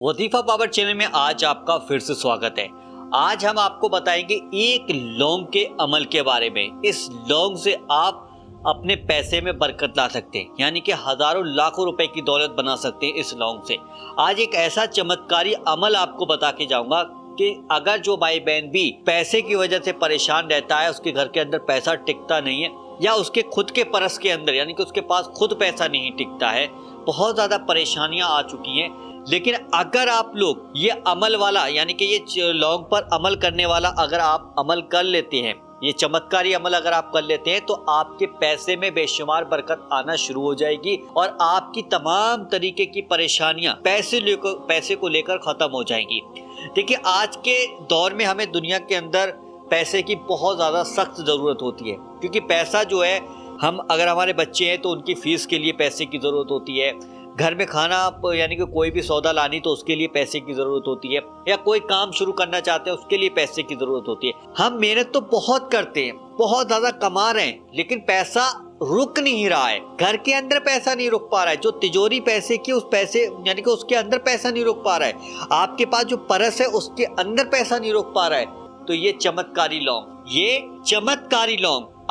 वजीफा power channel में आज आपका फिर से स्वागत है। आज हम आपको बताएंगे एक लौंग के अमल के बारे में। इस लौंग से आप अपने पैसे में बरकत ला सकते हैं, यानी कि हजारों लाखों रुपए की दौलत बना सकते हैं इस लौंग से। आज एक ऐसा चमत्कारी अमल आपको बता के जाऊंगा कि अगर जो भाई बहन भी पैसे की वजह से परेशान रहता है, उसके घर के अंदर पैसा टिकता नहीं है या उसके खुद के परस के अंदर यानी कि उसके पास खुद पैसा नहीं टिकता है, बहुत ज्यादा परेशानियां आ चुकी हैं, लेकिन अगर आप लोग ये अमल वाला यानी कि ये लौंग पर अमल करने वाला अगर आप अमल कर लेते हैं, ये चमत्कारी अमल अगर आप कर लेते हैं, तो आपके पैसे में बेशुमार बरकत आना शुरू हो जाएगी और आपकी तमाम तरीके की परेशानियां पैसे को लेकर खत्म हो जाएंगी। देखिए, आज के दौर में हमें दुनिया के अंदर पैसे की बहुत ज़्यादा सख्त ज़रूरत होती है, क्योंकि पैसा जो है, हम अगर हमारे बच्चे हैं तो उनकी फ़ीस के लिए पैसे की ज़रूरत होती है, घर में खाना यानी कि कोई भी सौदा लानी तो उसके लिए पैसे की ज़रूरत होती है, या कोई काम शुरू करना चाहते हैं उसके लिए पैसे की ज़रूरत होती है। हम मेहनत तो बहुत करते हैं, बहुत ज़्यादा कमा रहे हैं, लेकिन पैसा रुक नहीं रहा है। घर के अंदर पैसा नहीं रुक पा रहा है, जो तिजोरी पैसे की उस पैसे यानी कि उसके अंदर पैसा नहीं रुक पा रहा है, आपके पास जो परस है उसके अंदर पैसा नहीं रुक पा रहा है। तो ये चमत्कारी लौंग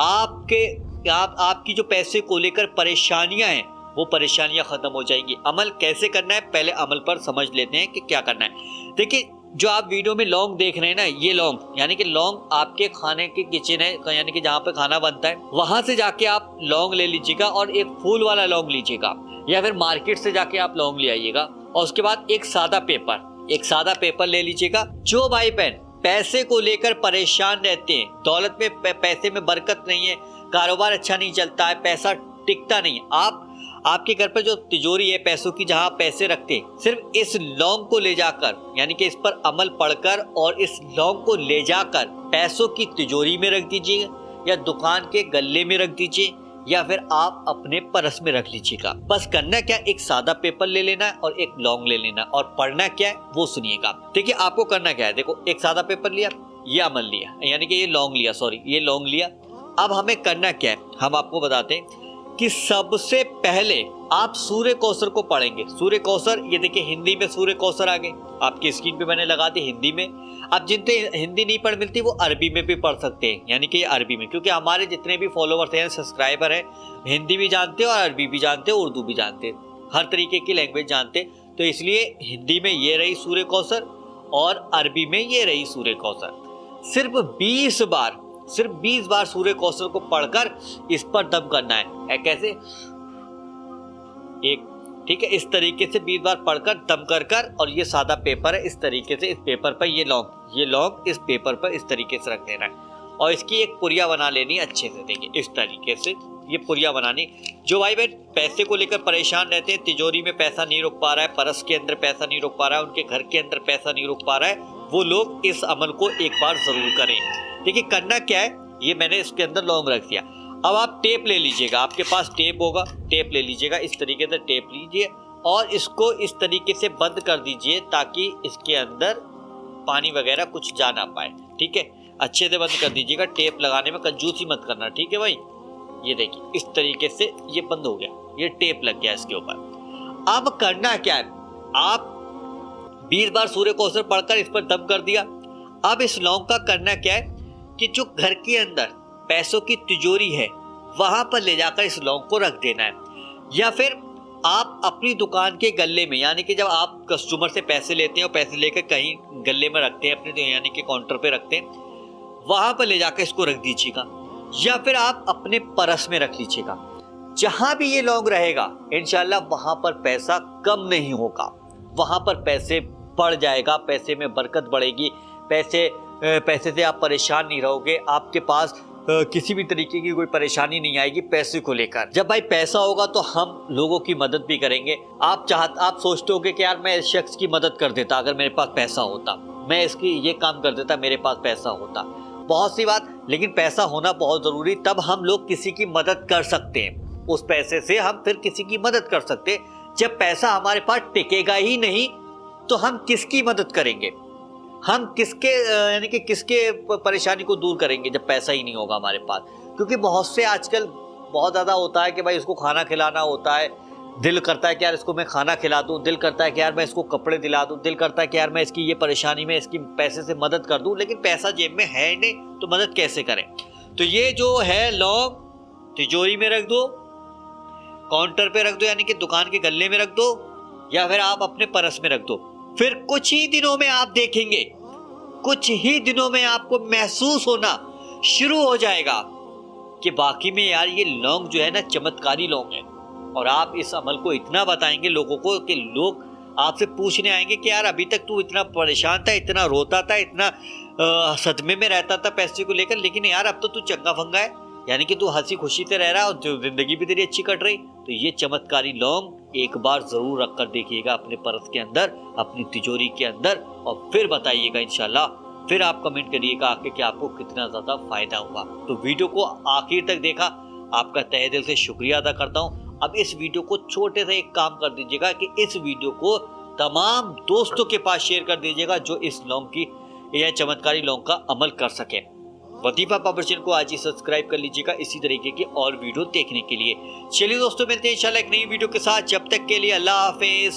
आपकी जो पैसे को लेकर परेशानियां हैं वो परेशानियां खत्म हो जाएंगी। अमल कैसे करना है, पहले अमल पर समझ लेते हैं कि क्या करना है। देखिए, जो आप वीडियो में लौंग देख रहे हैं ना, ये लौंग यानी कि लौंग आपके खाने की किचन है, यानी कि जहाँ पे खाना बनता है, वहां से जाके आप लौंग ले लीजिएगा और एक फूल वाला लौंग लीजिएगा, या फिर मार्केट से जाके आप लौंग ले आइएगा। और उसके बाद एक सादा पेपर ले लीजिएगा। जो भाई बहन पैसे को लेकर परेशान रहते हैं, दौलत में पैसे में बरकत नहीं है, कारोबार अच्छा नहीं चलता है, पैसा टिकता नहीं है, आपके घर पर जो तिजोरी है पैसों की, जहां पैसे रखते हैं, सिर्फ इस लौंग को ले जाकर यानी कि इस पर अमल पढ़कर और इस लौंग को ले जाकर पैसों की तिजोरी में रख दीजिए, या दुकान के गल्ले में रख दीजिए, या फिर आप अपने पर्स में रख लीजिएगा। बस करना क्या, एक सादा पेपर ले लेना है और एक लौंग ले लेना है, और पढ़ना क्या है वो सुनिएगा। देखिए, आपको करना क्या है। देखो, एक सादा पेपर लिया, ये अमल लिया, यानी कि ये लौंग लिया। अब हमें करना क्या है, हम आपको बताते हैं कि सबसे पहले आप सूर्य कौसर को पढ़ेंगे। सूर्य कौसर, ये देखिए हिंदी में सूर्य कौसर आ गए, आपकी स्क्रीन पे मैंने लगा दी हिंदी में। अब जिनसे हिंदी नहीं पढ़ मिलती वो अरबी में भी पढ़ सकते हैं, यानी कि अरबी में, क्योंकि हमारे जितने भी फॉलोवर्स हैं, सब्सक्राइबर हैं, हिंदी भी जानते हैं और अरबी भी जानते हैं, उर्दू भी जानते हैं, हर तरीके की लैंग्वेज जानते हैं। तो इसलिए हिंदी में ये रही सूर्य कौसर और अरबी में ये रही सूर्य कौसर। सिर्फ 20 बार सूर्य कौसर को पढ़कर इस पर दम करना है। कैसे? ठीक है, इस तरीके से 20 बार पढ़कर दम कर और ये सादा पेपर है, इस तरीके से इस पेपर पर ये लौंग इस पेपर पर इस तरीके से रख देना है, और इसकी एक पुरिया बना लेनी अच्छे से। देखिए, इस तरीके से ये पुरिया बनानी। जो भाई बहन पैसे को लेकर परेशान रहते हैं, तिजोरी में पैसा नहीं रुक पा रहा है, परस के अंदर पैसा नहीं रुक पा रहा है, उनके घर के अंदर पैसा नहीं रुक पा रहा है, वो लोग इस अमल को एक बार जरूर करें। देखिए, करना क्या है, ये मैंने इसके अंदर लौंग रख दिया। अब आप टेप ले लीजिएगा, आपके पास टेप होगा, टेप ले लीजिएगा, इस तरीके से टेप लीजिए और इसको इस तरीके से बंद कर दीजिए ताकि इसके अंदर पानी वगैरह कुछ जा ना पाए। ठीक है, अच्छे से बंद कर दीजिएगा, टेप लगाने में कंजूसी मत करना। ठीक है भाई, ये देखिए इस तरीके से ये बंद हो गया, ये टेप लग गया इसके ऊपर। अब करना क्या है, आप 20 बार सूर्य कौसर पढ़कर इस पर दम कर दिया। अब इस लौंग का करना क्या है कि जो घर के अंदर पैसों की तिजोरी है वहां पर ले जाकर इस लौंग को रख देना है, या फिर आप अपनी दुकान के गल्ले में, यानी कि जब आप कस्टमर से पैसे लेते हैं और पैसे लेकर कहीं गल्ले में रखते हैं अपने, यानी कि काउंटर पे रखते हैं, वहां पर ले जाकर इसको रख दीजिएगा, या फिर आप अपने परस में रख लीजिएगा। जहां भी ये लौंग रहेगा इंशाल्लाह वहां पर पैसा कम नहीं होगा, वहां पर पैसे बढ़ जाएगा, पैसे में बरकत बढ़ेगी, पैसे से आप परेशान नहीं रहोगे, आपके पास किसी भी तरीके की कोई परेशानी नहीं आएगी पैसे को लेकर। जब भाई पैसा होगा तो हम लोगों की मदद भी करेंगे। आप सोचते होगे कि यार मैं इस शख्स की मदद कर देता, अगर मेरे पास पैसा होता, मैं इसकी ये काम कर देता, मेरे पास पैसा होता। बहुत सी बात, लेकिन पैसा होना बहुत जरूरी, तब हम लोग किसी की मदद कर सकते हैं, उस पैसे से हम फिर किसी की मदद कर सकते हैं। जब पैसा हमारे पास टिकेगा ही नहीं तो हम किसकी मदद करेंगे, हम किसके परेशानी को दूर करेंगे जब पैसा ही नहीं होगा हमारे पास। क्योंकि बहुत से आजकल बहुत ज़्यादा होता है कि भाई उसको खाना खिलाना होता है, दिल करता है कि यार इसको मैं खाना खिला दूं, दिल करता है कि यार मैं इसको कपड़े दिला दूं, दिल करता है कि यार मैं इसकी ये परेशानी में इसकी पैसे से मदद कर दूं, लेकिन पैसा जेब में है नहीं तो मदद कैसे करें। तो ये जो है लौंग तिजोरी में रख दो, काउंटर पे रख दो, यानी कि दुकान के गल्ले में रख दो, या फिर आप अपने पर्स में रख दो। फिर कुछ ही दिनों में आप देखेंगे, कुछ ही दिनों में आपको महसूस होना शुरू हो जाएगा कि बाकी में यार ये लौंग जो है ना चमत्कारी लौंग है। और आप इस अमल को इतना बताएंगे लोगों को कि लोग आपसे पूछने आएंगे कि यार अभी तक तू इतना परेशान था, इतना रोता था, इतना सदमे में रहता था पैसे को लेकर, लेकिन यार अब तो तू चंगा फंगा है, यानी कि तू हंसी खुशी से रह रहा है और जो जिंदगी भी तेरी अच्छी कट रही। तो ये चमत्कारी लौंग एक बार जरूर रख कर देखिएगा अपने पर्स के अंदर, अपनी तिजोरी के अंदर, और फिर बताइएगा इंशाल्लाह। फिर आप कमेंट करिएगा आके कि आपको कितना ज्यादा फायदा हुआ। तो वीडियो को आखिर तक देखा, आपका तहे दिल से शुक्रिया अदा करता हूँ। अब इस वीडियो को छोटे से एक काम कर दीजिएगा कि इस वीडियो को तमाम दोस्तों के पास शेयर कर दीजिएगा जो इस लौंग की या चमत्कारी लौंग का अमल कर सके। वजीफा पावर चैनल को आज ही सब्सक्राइब कर लीजिएगा इसी तरीके की और वीडियो देखने के लिए। चलिए दोस्तों, मिलते हैं इंशाल्लाह एक नई वीडियो के साथ। जब तक के लिए अल्लाह हाफिज।